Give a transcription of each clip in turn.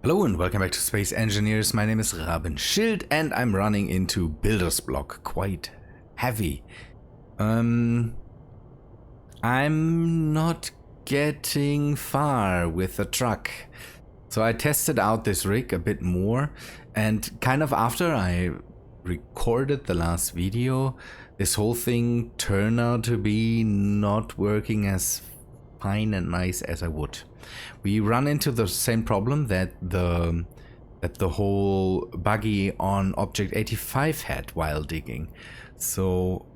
Hello and welcome back to Space Engineers. My name is Rabenschild and I'm running into builder's block, quite heavy. I'm not getting far with the truck. So I tested out this rig a bit more, and kind of after I recorded the last video, this whole thing turned out to be not working as fine and nice as I would. We run into the same problem that the whole buggy on Object 85 had while digging. So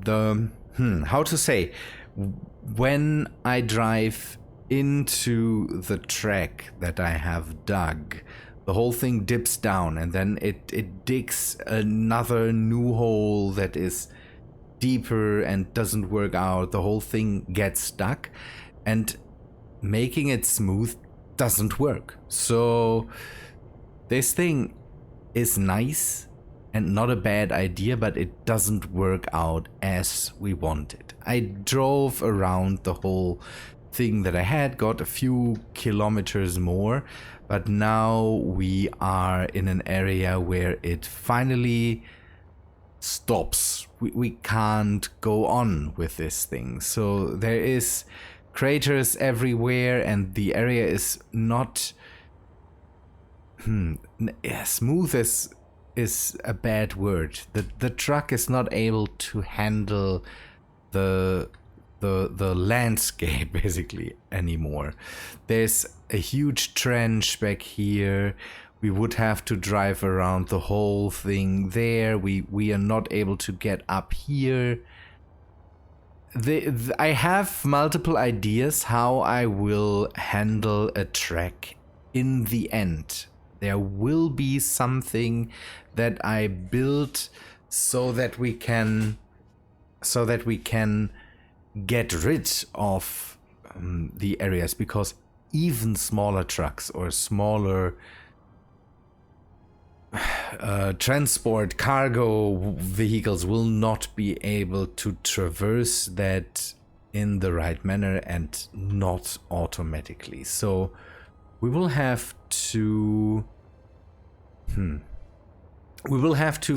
how to say, when I drive into the track that I have dug, the whole thing dips down and then it digs another new hole that is deeper and doesn't work out. The whole thing gets stuck, and making it smooth doesn't work. So this thing is nice and not a bad idea, but it doesn't work out as we wanted. I drove around the whole thing that I had, got a few kilometers more, but now we are in an area where it finally stops. We can't go on with this thing. So there is craters everywhere and the area is not smooth is a bad word. The truck is not able to handle the landscape basically anymore. There's a huge trench back here. We would have to drive around the whole thing there. We are not able to get up here. I have multiple ideas how I will handle a track in the end. There will be something that I built so that we can get rid of the areas, because even smaller trucks or smaller transport cargo vehicles will not be able to traverse that in the right manner and not automatically. So we will have to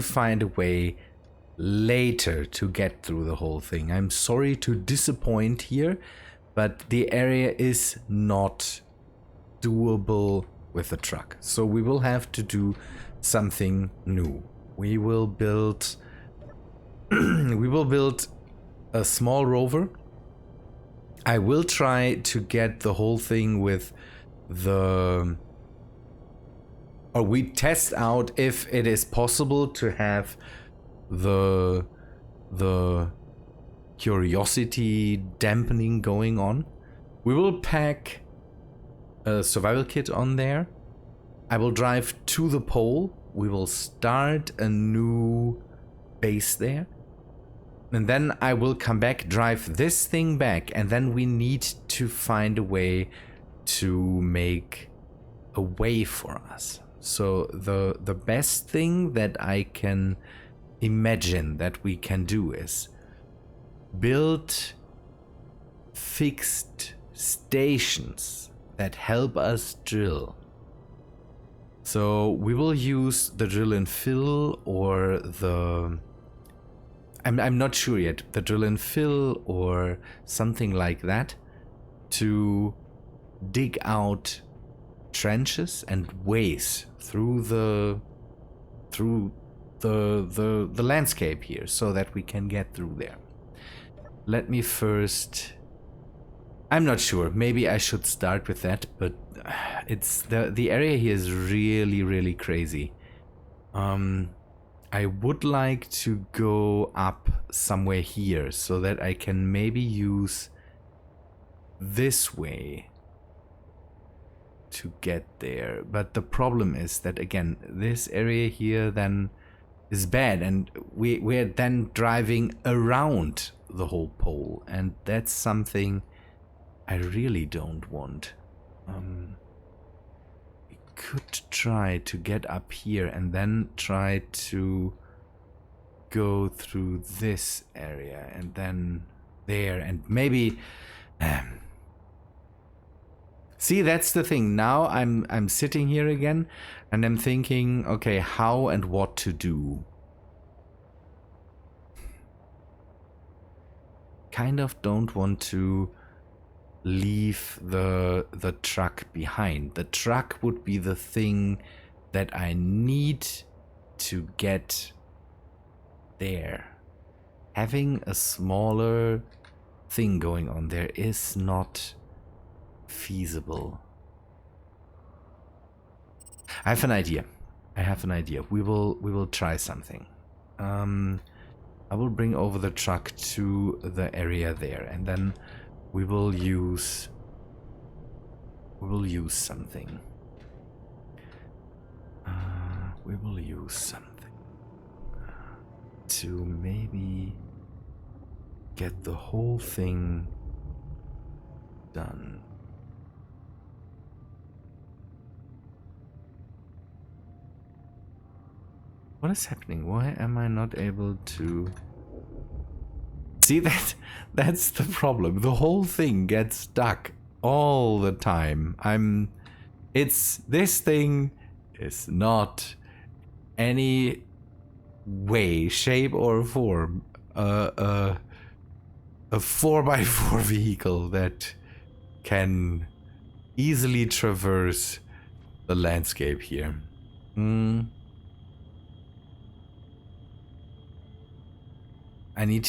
find a way later to get through the whole thing. I'm sorry to disappoint here, but the area is not doable with a truck. So we will have to do something new. We will build a small rover. I will try to get the whole thing with we test out if it is possible to have the curiosity dampening going on. We will pack a survival kit on there. I will drive to the pole. We will start a new base there. And then I will come back, drive this thing back, and then we need to find a way to make a way for us. So the best thing that I can imagine that we can do is build fixed stations that help us drill. So we will use the drill and fill, or I'm not sure yet, the drill and fill or something like that, to dig out trenches and ways through the landscape here so that we can get through there. Let me first, I'm not sure, maybe I should start with that, but it's the area here is really crazy. I would like to go up somewhere here so that I can maybe use this way to get there. But the problem is that, again, this area here then is bad, and we're then driving around the whole pole, and that's something I really don't want. We could try to get up here and then try to go through this area and then there, and maybe See, that's the thing. Now I'm sitting here again and I'm thinking, okay, how and what to do. Kind of don't want to leave the truck behind. The truck would be the thing that I need to get there. Having a smaller thing going on there is not feasible. I have an idea. We will try something. I will bring over the truck to the area there, and then we will use something. We will use something to maybe get the whole thing done. What is happening? Why am I not able to see that? That's the problem. The whole thing gets stuck all the time. This thing is not any way, shape or form a 4x4 vehicle that can easily traverse the landscape here. I need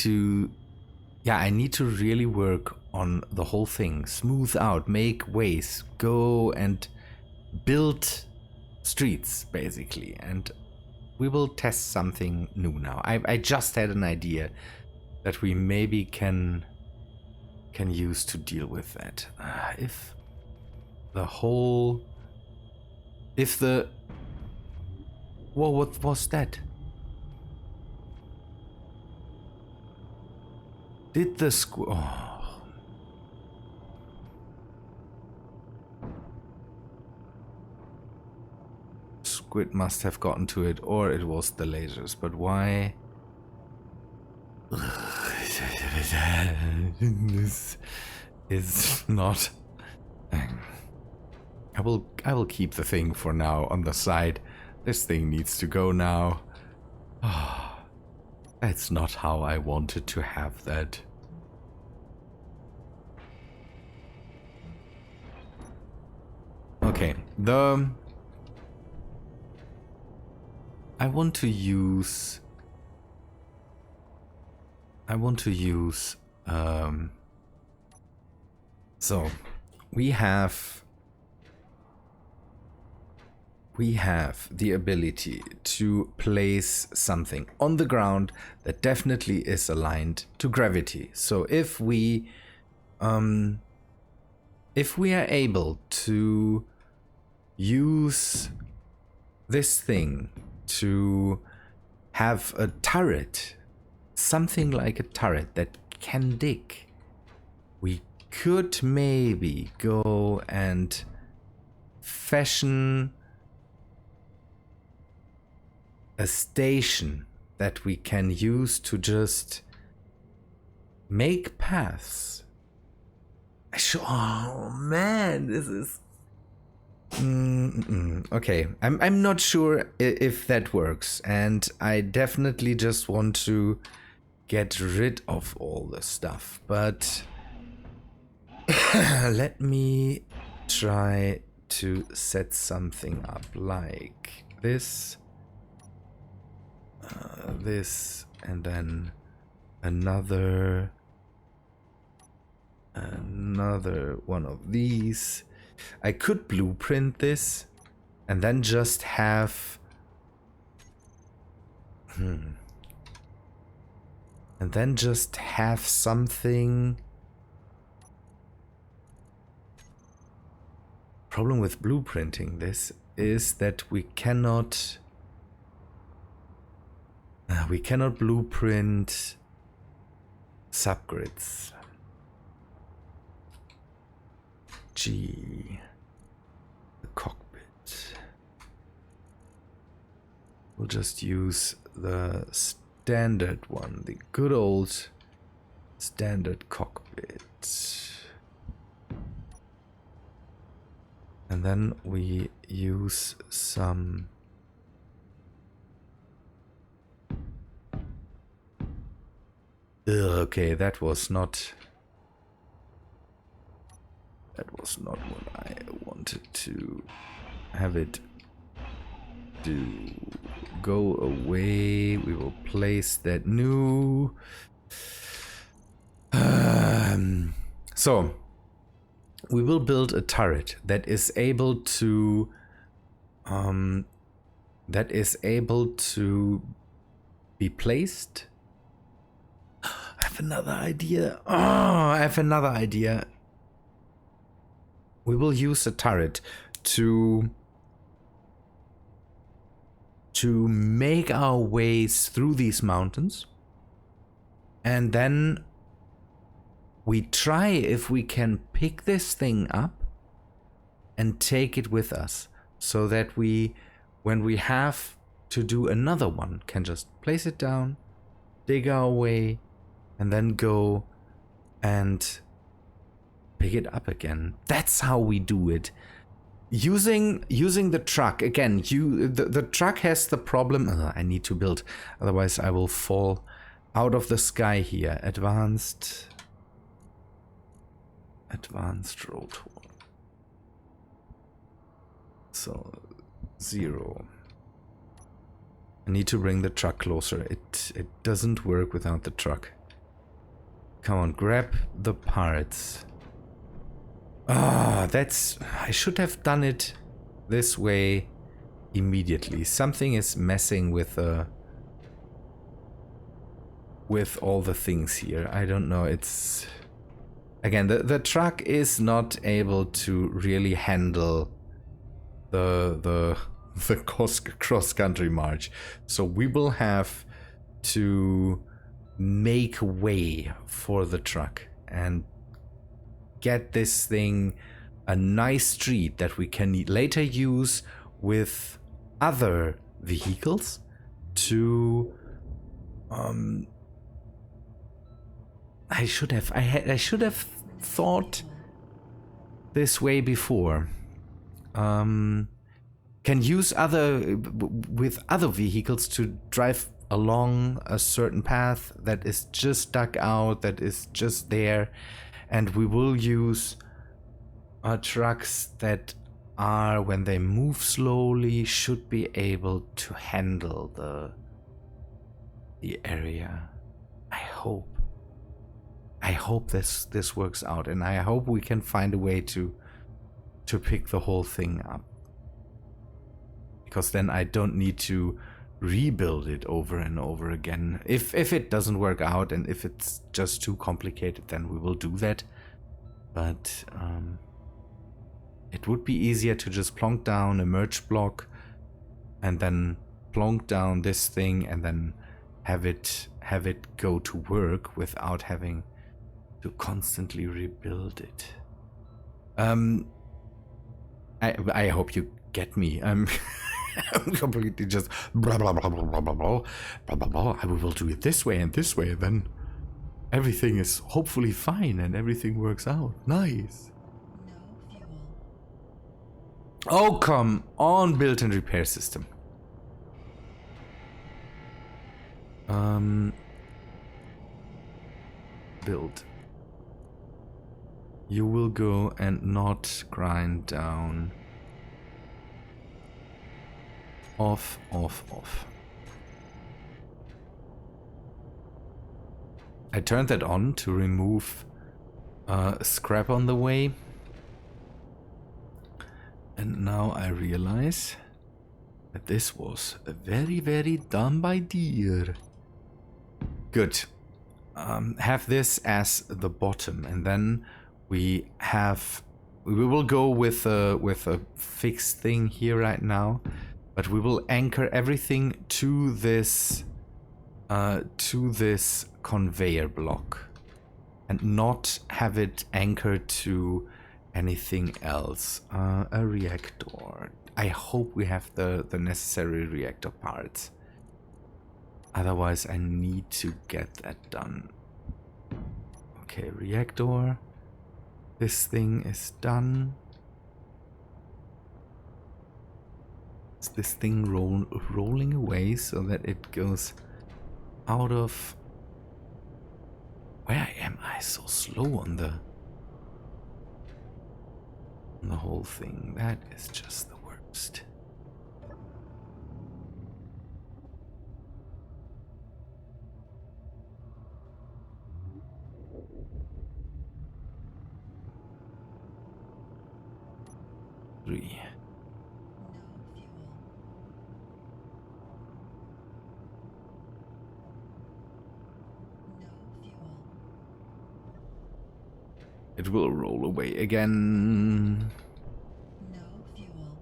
to really work on the whole thing. Smooth out, make ways, go and build streets, basically. And we will test something new now. I just had an idea that we maybe can use to deal with that. Whoa, what was that? Did the squid must have gotten to it, or it was the lasers, but why? This is not. I will keep the thing for now on the side. This thing needs to go now. That's not how I wanted to have that. Okay, I want to use so we have the ability to place something on the ground that definitely is aligned to gravity. So if we are able to use this thing to have a turret, something like a turret that can dig, we could maybe go and fashion a station that we can use to just make paths. Oh man, this is okay. I'm not sure if that works, and I definitely just want to get rid of all the stuff, but let me try to set something up like this, this, and then another one of these. I could blueprint this and then just have something. Problem with blueprinting this is that we cannot blueprint subgrids. G, the cockpit. We'll just use the standard one, the good old standard cockpit. And then we use some... Ugh, okay, that was not what I wanted to have it do. Go away. We will place that new. So we will build a turret that is able to be placed. I have another idea. Oh, I have another idea. We will use a turret to make our ways through these mountains, and then we try if we can pick this thing up and take it with us, so that we, when we have to do another one, can just place it down, dig our way, and then go and pick it up again. That's how we do it. Using the truck again. The truck has the problem. I need to build, otherwise I will fall out of the sky here. Advanced roll tool. So 0. I need to bring the truck closer. It doesn't work without the truck. Come on, grab the parts. Ah, I should have done it this way immediately. Something is messing with all the things here. I don't know. It's again, the truck is not able to really handle the cross-country march. So we will have to make way for the truck and get this thing a nice street that we can later use with other vehicles to I should have thought this way before. Can use with other vehicles to drive along a certain path that is just dug out, that is just there. And we will use trucks that are, when they move slowly, should be able to handle the area. I hope this works out, and I hope we can find a way to pick the whole thing up. Because then I don't need to rebuild it over and over again. If it doesn't work out and if it's just too complicated, then we will do that. But it would be easier to just plonk down a merge block and then plonk down this thing and then have it go to work without having to constantly rebuild it. I hope you get me. I'm completely just blah blah blah blah blah blah blah blah blah blah. We will do it this way, and then everything is hopefully fine and everything works out. Nice. Oh, come on, build and repair system. Build. You will go and not grind down. Off. I turned that on to remove scrap on the way. And now I realize that this was a very, very dumb idea. Good. Have this as the bottom, and then we will go with a fixed thing here right now, but we will anchor everything to this conveyor block and not have it anchored to anything else. A reactor. I hope we have the necessary reactor parts. Otherwise, I need to get that done. Okay, reactor. This thing is done. Is this thing rolling away so that it goes out of... Where am I so slow on the whole thing? That is just the worst. Three. It will roll away again. No fuel.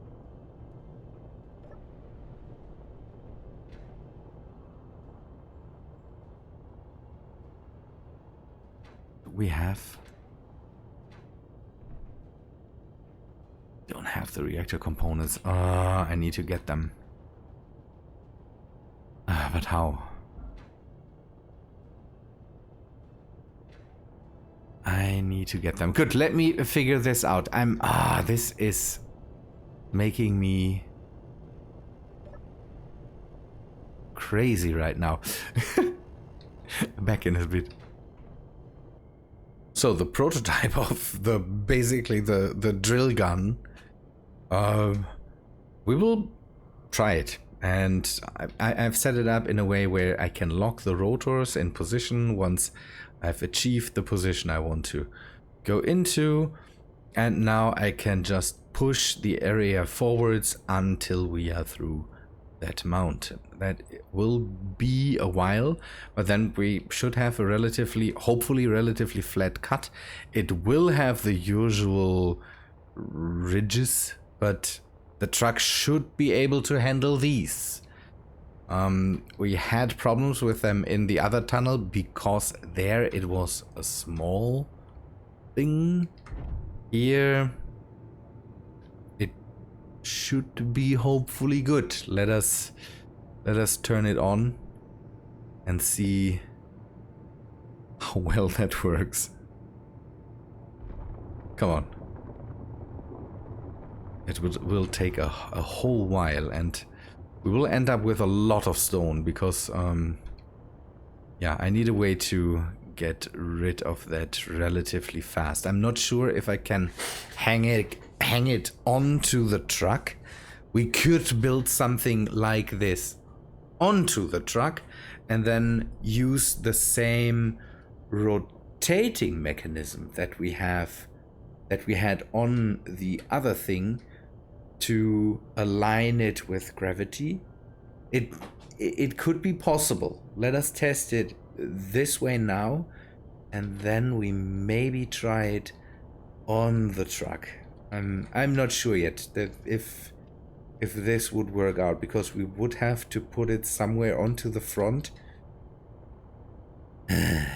We have... Don't have the reactor components. I need to get them. But how? I need to get them. Good, let me figure this out. This is making me crazy right now. Back in a bit. So the prototype of basically the drill gun, we will try it. And I've set it up in a way where I can lock the rotors in position once I've achieved the position I want to go into. And now I can just push the area forwards until we are through that mountain. That will be a while, but then we should have a hopefully relatively flat cut. It will have the usual ridges, but the truck should be able to handle these. We had problems with them in the other tunnel because there it was a small thing. Here it should be hopefully good. Let us turn it on and see how well that works. Come on. It will take a whole while, and we will end up with a lot of stone because yeah, I need a way to get rid of that relatively fast. I'm not sure if I can hang it onto the truck. We could build something like this onto the truck and then use the same rotating mechanism that we had on the other thing to align it with gravity. It could be possible. Let us test it this way now, and then we maybe try it on the truck. I'm not sure yet that if this would work out, because we would have to put it somewhere onto the front. I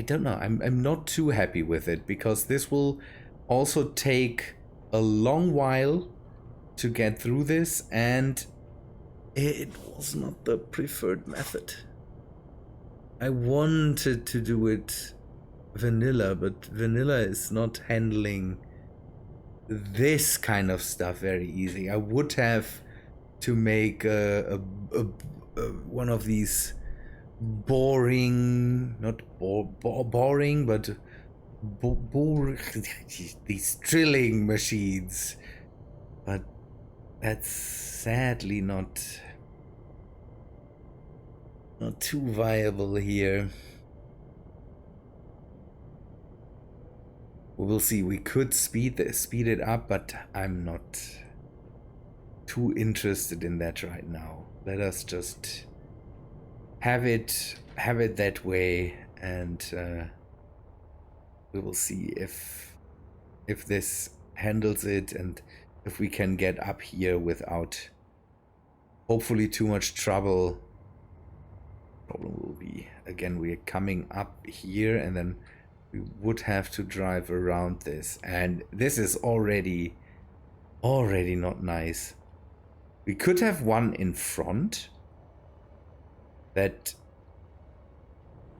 don't know. I'm not too happy with it, because this will also take a long while to get through this, and it was not the preferred method. I wanted to do it vanilla, but vanilla is not handling this kind of stuff very easy. I would have to make one of these boring, not boring, but these drilling machines. But that's sadly not too viable here. We will see. We could speed it up, but I'm not too interested in that right now. Let us just have it that way, and we will see if this handles it, and if we can get up here without hopefully too much trouble. Problem will be, again, we're coming up here, and then we would have to drive around this, and this is already not nice. We could have one in front that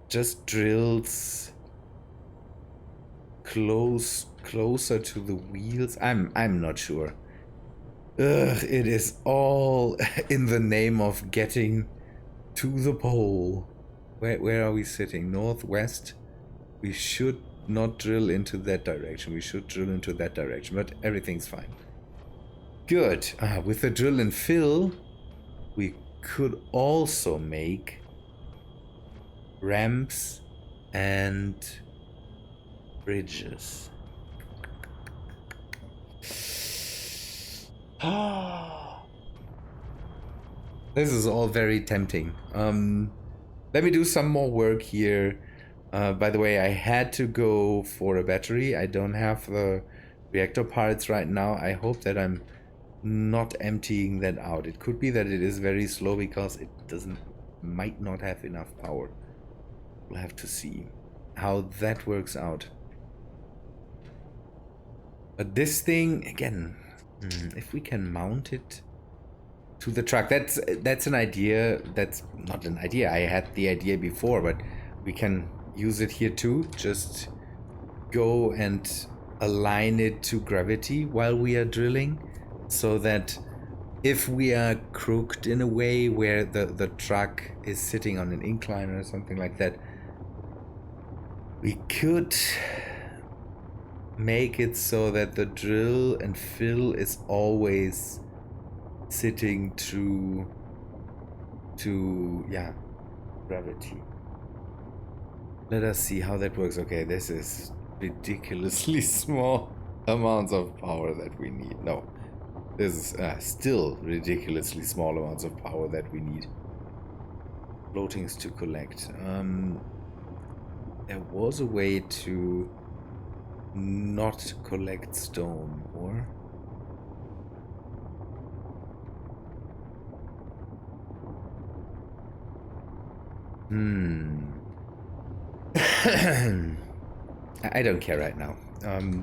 just drills close closer to the wheels? I'm not sure. Ugh, it is all in the name of getting to the pole. Where are we sitting? Northwest? We should not drill into that direction. We should drill into that direction, but everything's fine. Good. With the drill and fill, we could also make ramps and bridges. This is all very tempting. Let me do some more work here. By the way, I had to go for a battery. I don't have the reactor parts right now. I hope that I'm not emptying that out. It could be that it is very slow because it might not have enough power. We'll have to see how that works out. But this thing, again, if we can mount it to the truck, that's an idea. That's not an idea. I had the idea before, but we can use it here too. Just go and align it to gravity while we are drilling, so that if we are crooked in a way where the truck is sitting on an incline or something like that, we could make it so that the drill and fill is always sitting to gravity. Let us see how that works. Okay, this is ridiculously small amounts of power that we need. No, this is still ridiculously small amounts of power that we need. Floatings to collect. There was a way to not collect stone, or I don't care right now.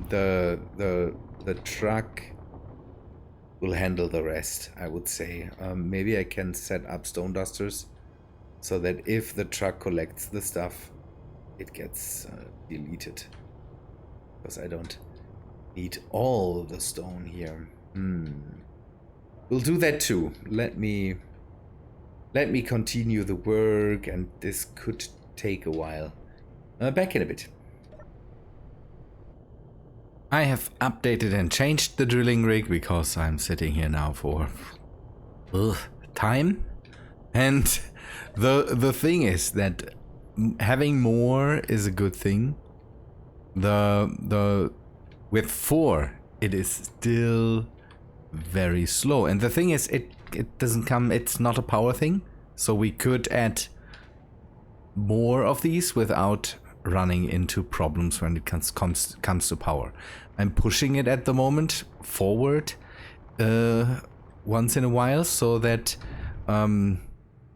The truck will handle the rest, I would say. Maybe I can set up stone dusters so that if the truck collects the stuff, it gets deleted. Because I don't need all the stone here. We'll do that too. Let me continue the work, and this could take a while. Back in a bit. I have updated and changed the drilling rig because I'm sitting here now for time. And the thing is that having more is a good thing. With 4 it is still very slow, and the thing is it doesn't come, it's not a power thing, so we could add more of these without running into problems when it comes to power. I'm pushing it at the moment forward once in a while, so that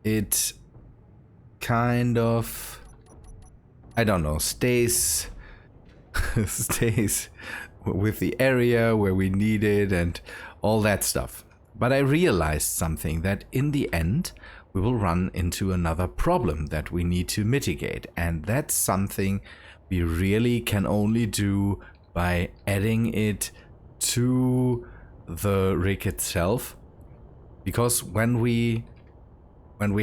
it kind of, I don't know, stays with the area where we need it and all that stuff. But I realized something, that in the end we will run into another problem that we need to mitigate, and that's something we really can only do by adding it to the rig itself. Because when we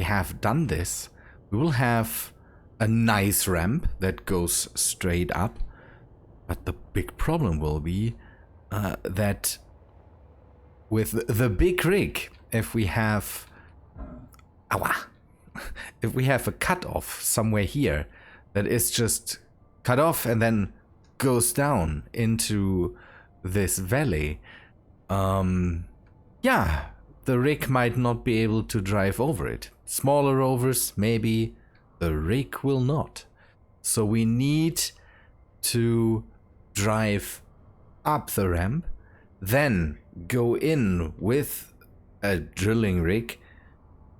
have done this, we will have a nice ramp that goes straight up. But the big problem will be that with the big rig, if we have a cutoff somewhere here that is just cut off and then goes down into this valley, the rig might not be able to drive over it. Smaller rovers, maybe. The rig will not. So we need to drive up the ramp, then go in with a drilling rig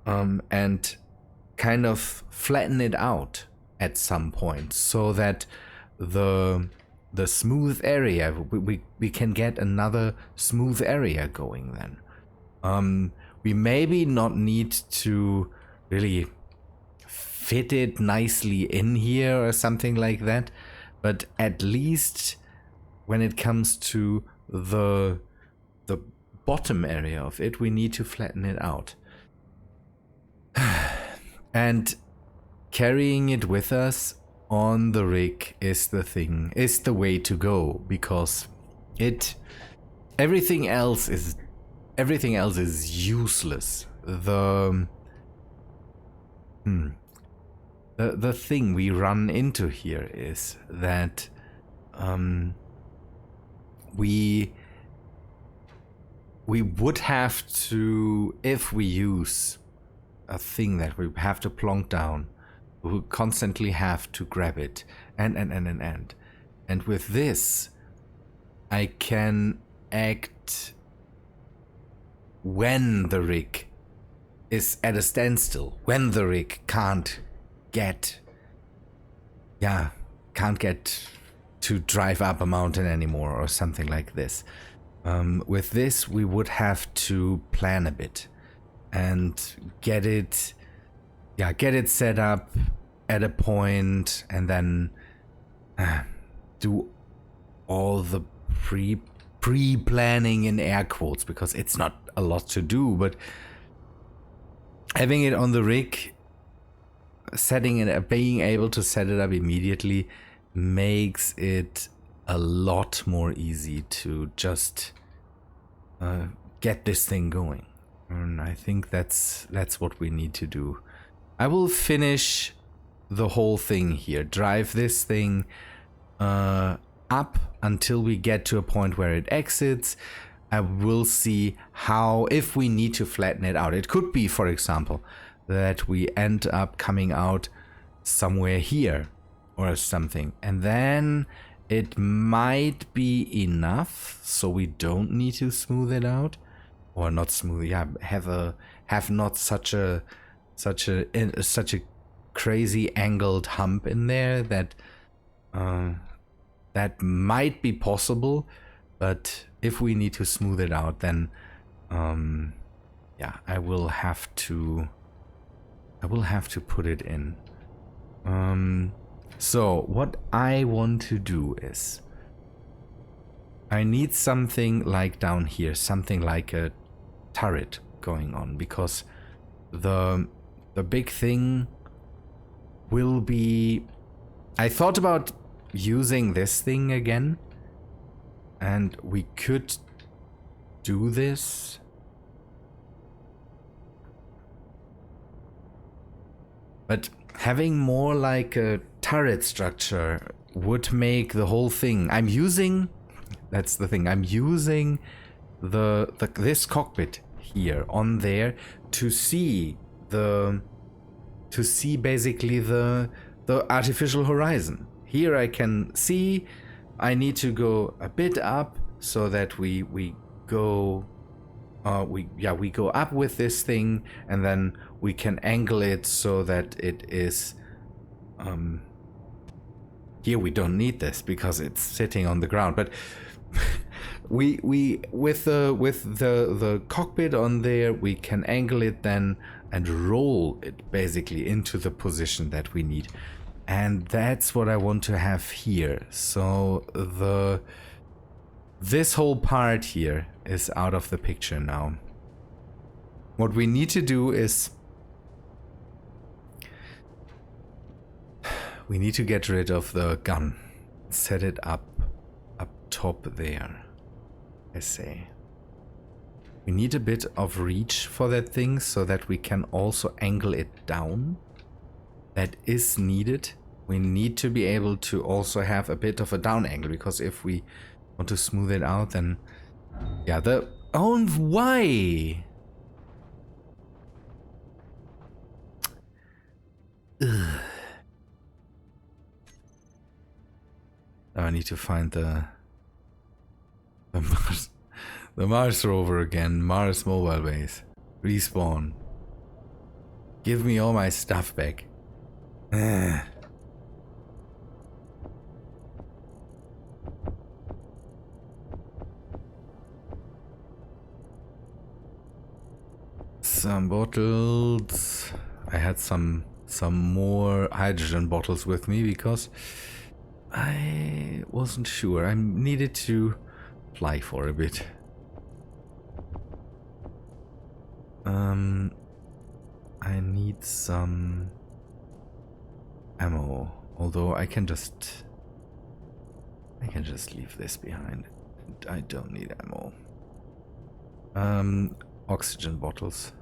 and kind of flatten it out at some point, so that the smooth area, we can get another smooth area going then. We maybe not need to really fit it nicely in here or something like that, but at least when it comes to the bottom area of it, we need to flatten it out. And carrying it with us on the rig is the way to go, because everything else is useless. The thing we run into here is that we would have to, if we use a thing that we have to plonk down, we would constantly have to grab it and with this I can act when the rig is at a standstill, when the rig can't get to drive up a mountain anymore or something like this. With this we would have to plan a bit and get it set up at a point, and then do all the pre-planning in air quotes, because it's not a lot to do, but having it on the rig, setting it, being able to set it up immediately makes it a lot more easy to just get this thing going. And I think that's what we need to do. I will finish the whole thing here, drive this thing up until we get to a point where it exits. I will see how, if we need to flatten it out. It could be, for example, that we end up coming out somewhere here or something, and then it might be enough so we don't need to smooth it out, or not smooth, have not such a crazy angled hump in there that that might be possible. But if we need to smooth it out, then I will have to put it in. So what I want to do is, I need something like down here, something like a turret going on, because the big thing will be, I thought about using this thing again, and we could do this. But having more like a turret structure would make the whole thing, that's the thing, I'm using this cockpit here on there to see basically the artificial horizon. Here I can see I need to go a bit up so that we go up with this thing, and then we can angle it so that it is here we don't need this because it's sitting on the ground, but we with the cockpit on there, we can angle it then and roll it basically into the position that we need. And that's what I want to have here. So this whole part here is out of the picture now. What we need to do is we need to get rid of the gun. Set it up top there, I say. We need a bit of reach for that thing so that we can also angle it down. That is needed. We need to be able to also have a bit of a down angle, because if we want to smooth it out, then why? Ugh. Now I need to find the Mars rover again. Mars mobile base. Respawn. Give me all my stuff back. Some bottles. I had some more hydrogen bottles with me because I wasn't sure. I needed to fly for a bit. I need some ammo. Although I can just leave this behind. I don't need ammo. Oxygen bottles.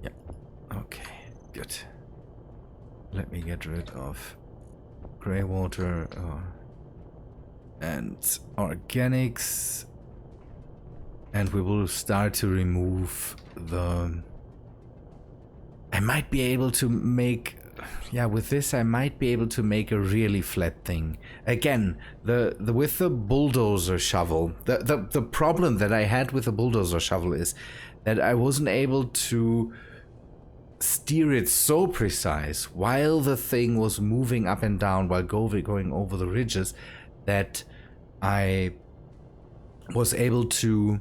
Yeah. Okay. Good. Let me get rid of grey water and organics, and we will start to remove the... I might be able to make... Yeah, with this I might be able to make a really flat thing. Again, the with the bulldozer shovel, the problem that I had with the bulldozer shovel is that I wasn't able to steer it so precise while the thing was moving up and down while going over the ridges that I was able to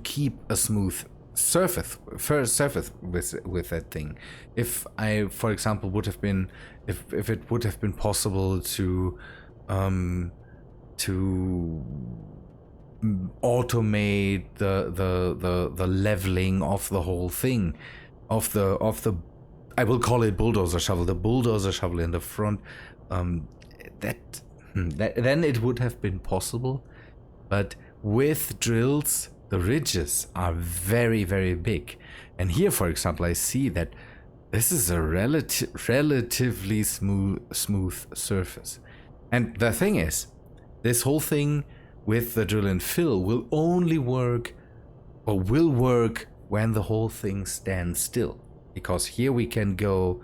keep a smooth surface with that thing. If I, for example, would have been if it would have been possible to automate the leveling of the whole thing, of the I will call it bulldozer shovel, the bulldozer shovel in the front, then it would have been possible. But with drills, the ridges are very, very big. And here, for example, I see that this is a relatively smooth surface. And the thing is, this whole thing with the drill and fill will only work, or will work, when the whole thing stands still. Because here we can go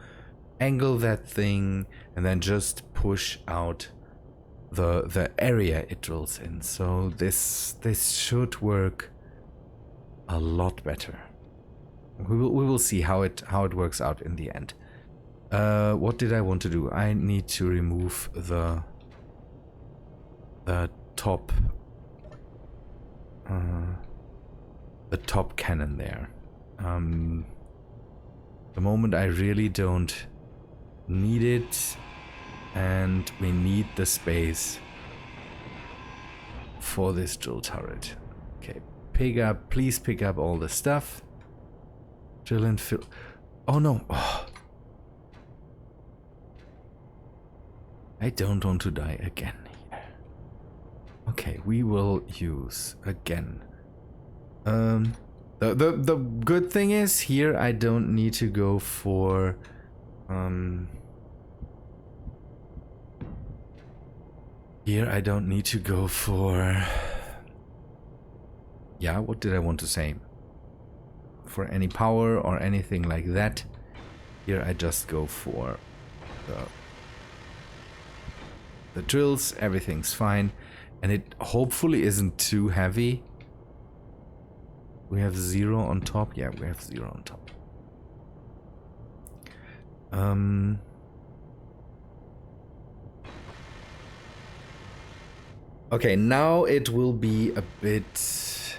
angle that thing and then just push out the area it drills in. So this should work a lot better. We will see how it works out in the end. What did I want to do? I need to remove the top cannon there. The moment I really don't need it, and we need the space for this drill turret. Okay, please pick up all the stuff. Drill and fill. Oh no. Oh. I don't want to die again here. Okay, we will use again. The good thing is here I don't need to go for here I don't need to go for, yeah, what did I want to say? For any power or anything like that. Here I just go for the drills, everything's fine. And it hopefully isn't too heavy. We have 0 on top. Yeah, we have 0 on top. Okay, now it will be a bit...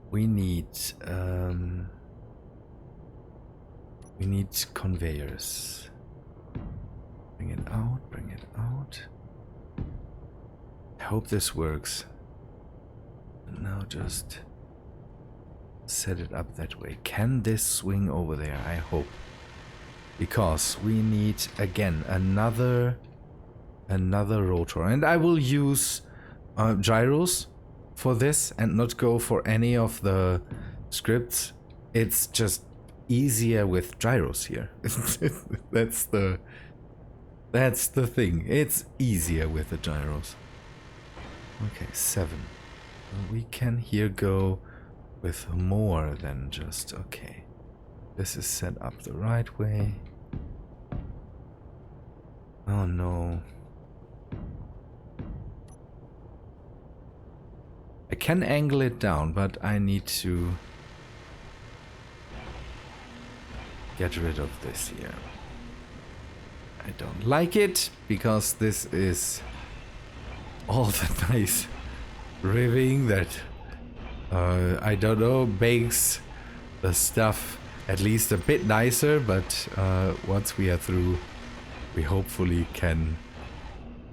We need conveyors. Bring it out, bring it out. I hope this works. And now just set it up that way. Can this swing over there? I hope. Because we need, again, another rotor. And I will use gyros for this and not go for any of the scripts. It's just easier with gyros here. That's the thing. It's easier with the gyros. Okay, 7. We can here go with more than just... Okay. This is set up the right way. Oh no. I can angle it down, but I need to get rid of this here. I don't like it, because this is all the nice ribbing that I don't know, makes the stuff at least a bit nicer, but once we are through, we hopefully can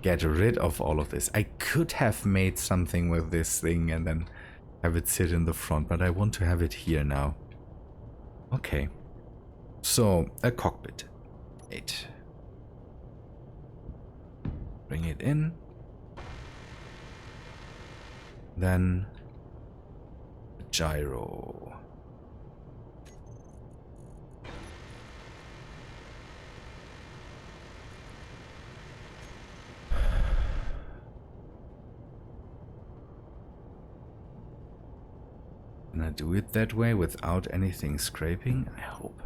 get rid of all of this. I could have made something with this thing and then have it sit in the front, but I want to have it here now. Okay. So, a cockpit. 8. Bring it in. Then a gyro. Can I do it that way without anything scraping? I hope.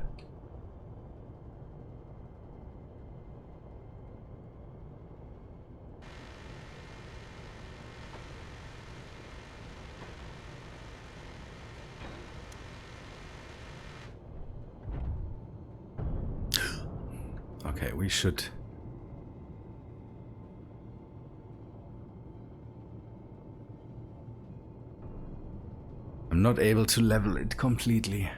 Okay, we should... I'm not able to level it completely.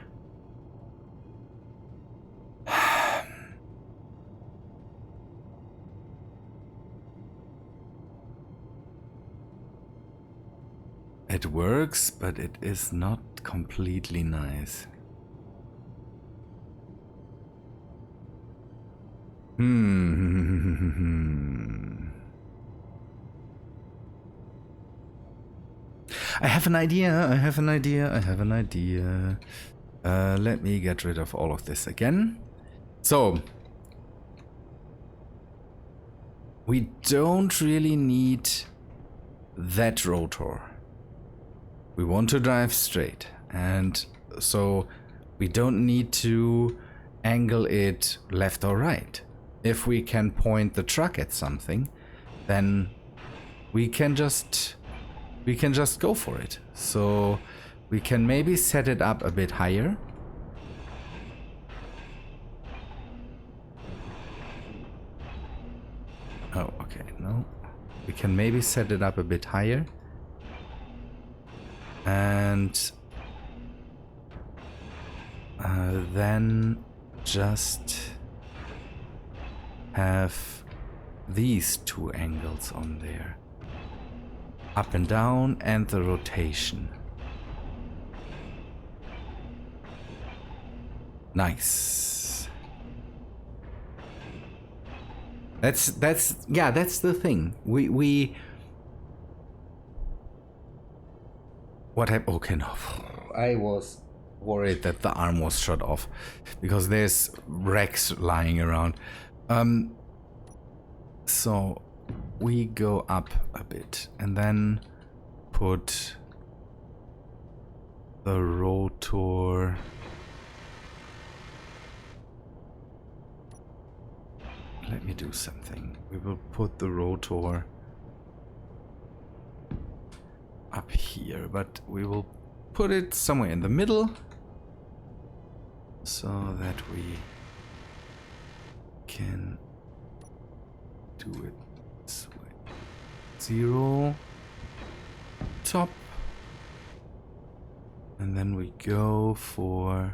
It works, but it is not completely nice. I have an idea, I have an idea, I have an idea. Let me get rid of all of this again. So, we don't really need that rotor. We want to drive straight, and so we don't need to angle it left or right. If we can point the truck at something, then we can just go for it. So we can maybe set it up a bit higher. Oh, okay, no. We can maybe set it up a bit higher. And then just have these two angles on there. Up and down and the rotation. Nice. That's the thing. What happened? Okay, no. I was worried that the arm was shot off because there's wrecks lying around. So we go up a bit and then put the rotor. Let me do something. We will put the rotor up here, but we will put it somewhere in the middle so that we can do it this way. 0 top, and then we go for...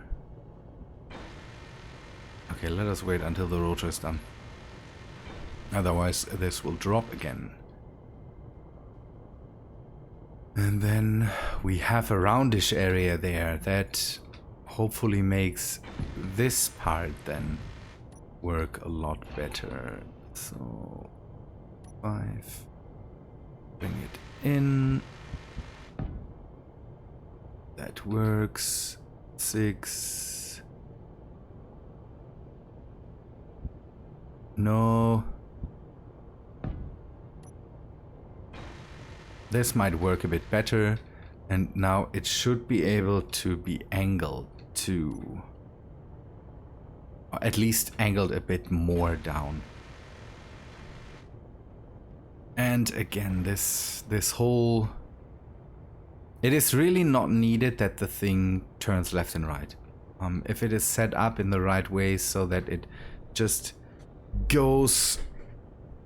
Okay, let us wait until the rotor is done. Otherwise this will drop again. And then we have a roundish area there that hopefully makes this part then work a lot better. So 5, bring it in. That works. 6. No. This might work a bit better, and now it should be able to be angled to, or at least angled a bit more down. And again, this whole, it is really not needed that the thing turns left and right. If it is set up in the right way so that it just goes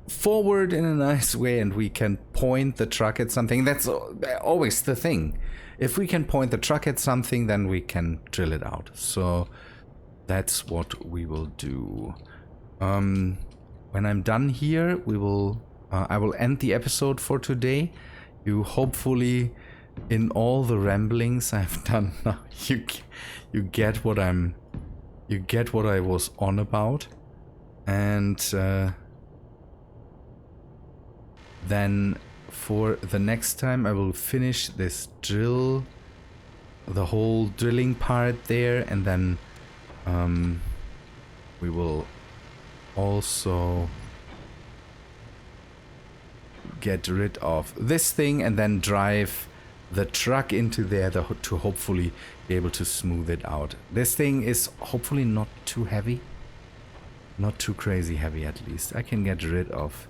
forward in a nice way and we can point the truck at something. That's always the thing. If we can point the truck at something, then we can drill it out. So that's what we will do. When I'm done here, I will end the episode for today. You hopefully, in all the ramblings I've done now, you get what I was on about, and then for the next time I will finish this drill, the whole drilling part there, and then we will also get rid of this thing and then drive the truck into there to hopefully be able to smooth it out. This thing is hopefully not too heavy, not too crazy heavy at least. I can get rid of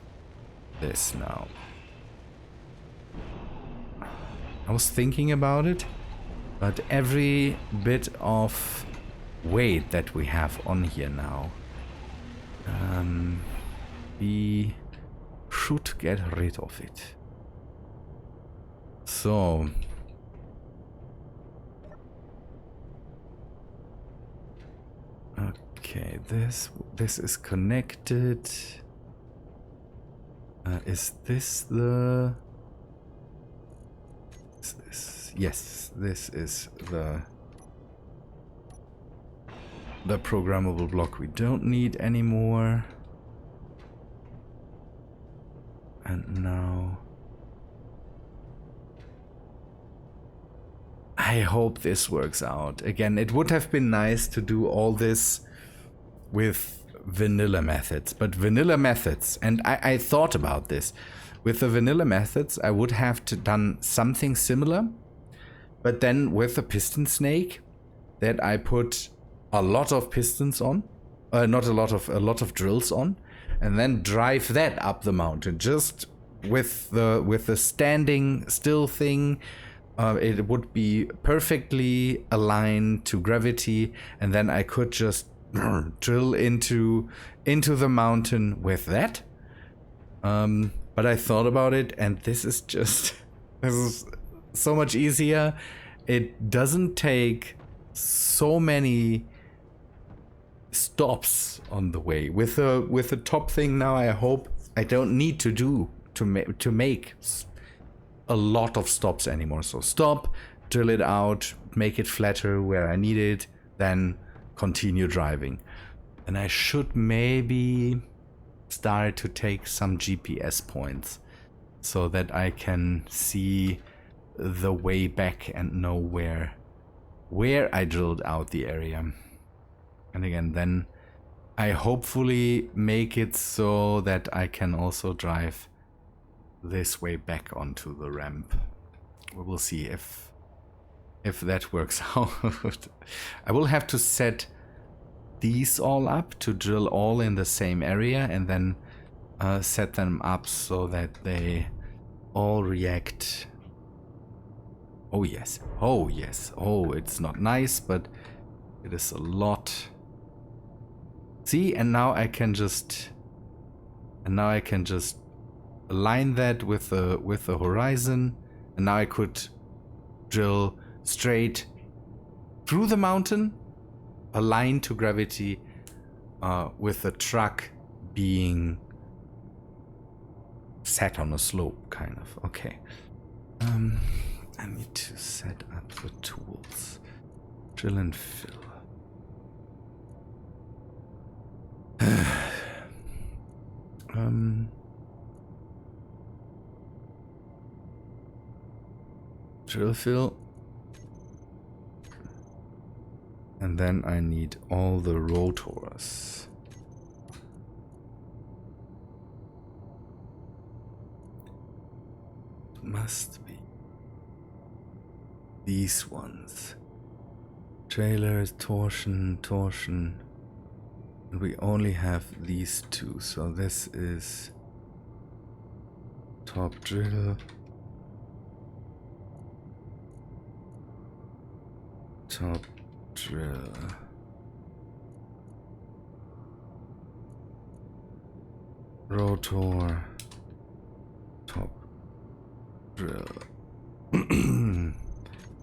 this now. I was thinking about it, but every bit of weight that we have on here now, we should get rid of it. So okay, this is connected. Is this the? Is this? Yes, this is the programmable block we don't need anymore. And now I hope this works out. Again, it would have been nice to do all this with vanilla methods, but vanilla methods, and I thought about this. With the vanilla methods, I would have done something similar, but then with a piston snake that I put a lot of pistons on, not a lot of drills on, and then drive that up the mountain just with the standing still thing. It would be perfectly aligned to gravity, and then I could just drill into the mountain with that. But I thought about it, and this is so much easier. It doesn't take so many stops on the way. With the top thing now, I hope I don't need to make a lot of stops anymore. So stop, drill it out, make it flatter where I need it, then continue driving. And I should maybe start to take some GPS points so that I can see the way back and know where I drilled out the area. And again, then I hopefully make it so that I can also drive this way back onto the ramp. We will see if that works out. I will have to set these all up to drill all in the same area, and then set them up so that they all react. Oh yes, oh yes, oh, it's not nice, but it is a lot. See, and now I can just align that with the horizon, and now I could drill straight through the mountain, aligned to gravity, with the truck being set on a slope, kind of. Okay. I need to set up the tools. Drill and fill. Drill fill. And then I need all the rotors. It must be these ones. Trailers, torsion. And we only have these two, so this is top drill. Top drill. rotor top drill.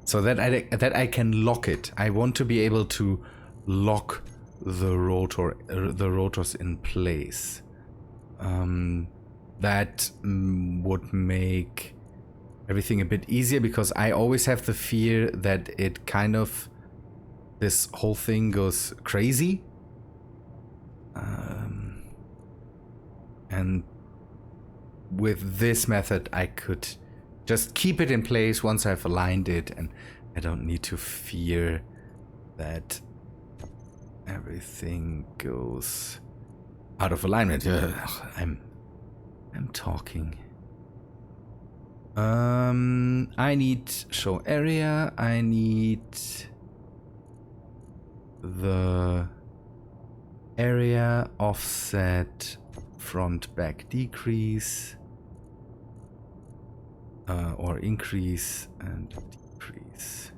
So that I can lock it. I want to be able to lock the rotors in place. That would make everything a bit easier, because I always have the fear that it kind of, this whole thing goes crazy. And with this method I could just keep it in place once I've aligned it, and I don't need to fear that everything goes out of alignment. I'm talking. I need show area. I need the area offset front back decrease, or increase and decrease.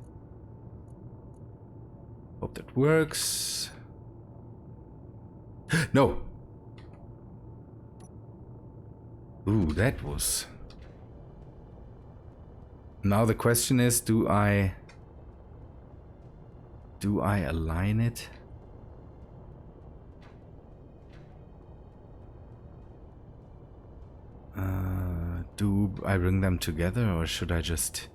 Hope that works. No. Ooh, that was. Now the question is, do I align it? Do I bring them together, or should I just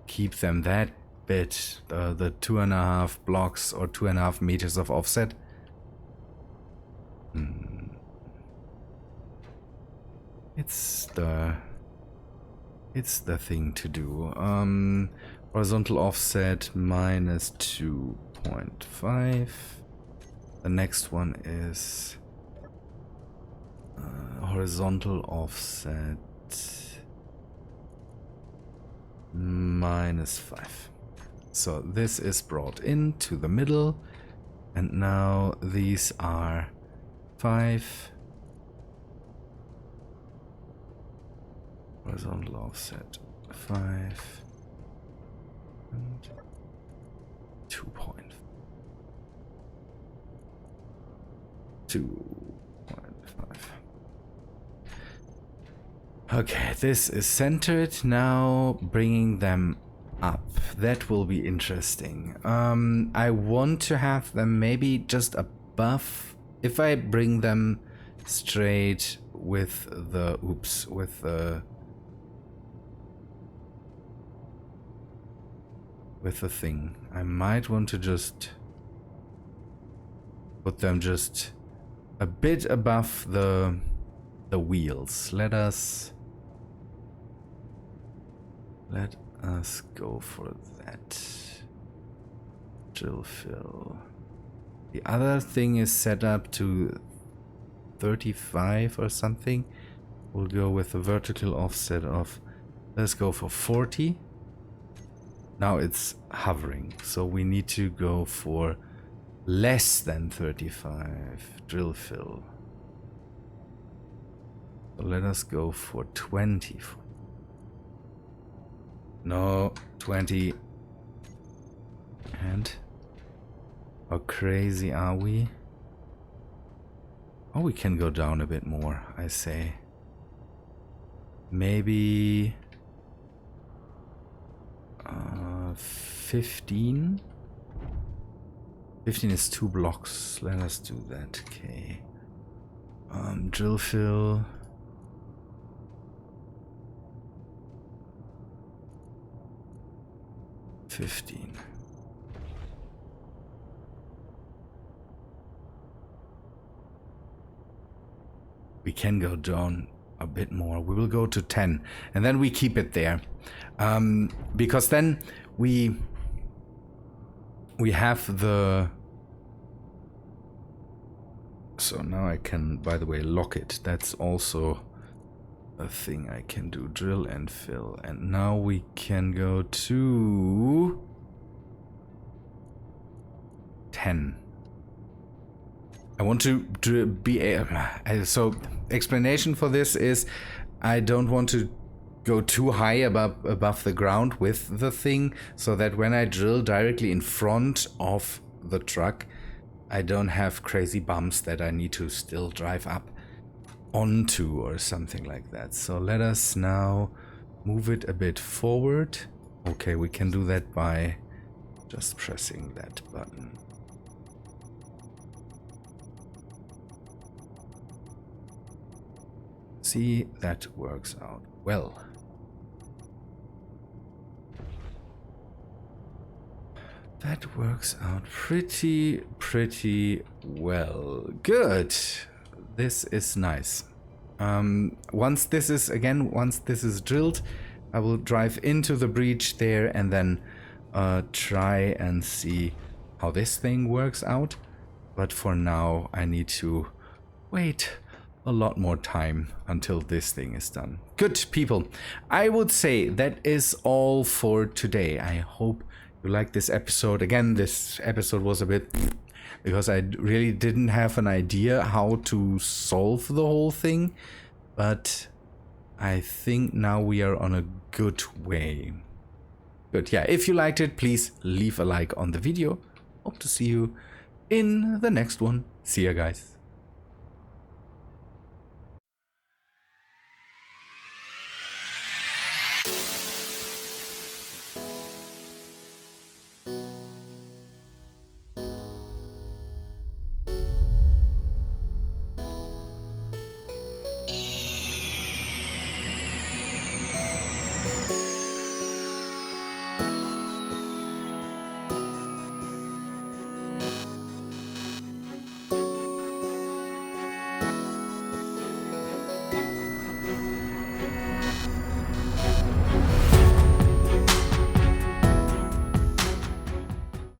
keep them that bit, the 2.5 blocks or 2.5 meters of offset? It's the thing to do. Horizontal offset minus 2.5. The next one is horizontal offset minus 5. So this is brought into the middle, and now these are 5. Horizontal offset 5 and 2.5. Okay, this is centered. Now bringing them up. That will be interesting. I want to have them maybe just above. If I bring them straight with the thing, I might want to just put them just a bit above the wheels. Let us go for that. Drill fill. The other thing is set up to 35 or something. We'll go with a vertical offset of, let's go for 40. Now it's hovering, so we need to go for less than 35 drill fill. So let us go for 20. No, 20. And how crazy are we? Oh, we can go down a bit more, I say. Maybe 15. 15 is 2 blocks. Let us do that. Okay. Drill fill. $15. We can go down a bit more. We will go to 10, and then we keep it there, because then we have the. So now I can, by the way, lock it. That's also a thing I can do. Drill and fill, and now we can go to 10. I want to be so explanation for this is I don't want to go too high above the ground with the thing, so that when I drill directly in front of the truck, I don't have crazy bumps that I need to still drive up. onto or something like that. So let us now move it a bit forward. Okay, we can do that by just pressing that button. See, that works out well. That works out pretty well. Good. This is nice. Once this is drilled, I will drive into the breach there and then try and see how this thing works out. But for now, I need to wait a lot more time until this thing is done. Good people, I would say that is all for today. I hope you liked this episode. Again, this episode was a bit because I really didn't have an idea how to solve the whole thing, but I think now we are on a good way. Good, yeah, if you liked it, please leave a like on the video. Hope to see you in the next one. See ya, guys.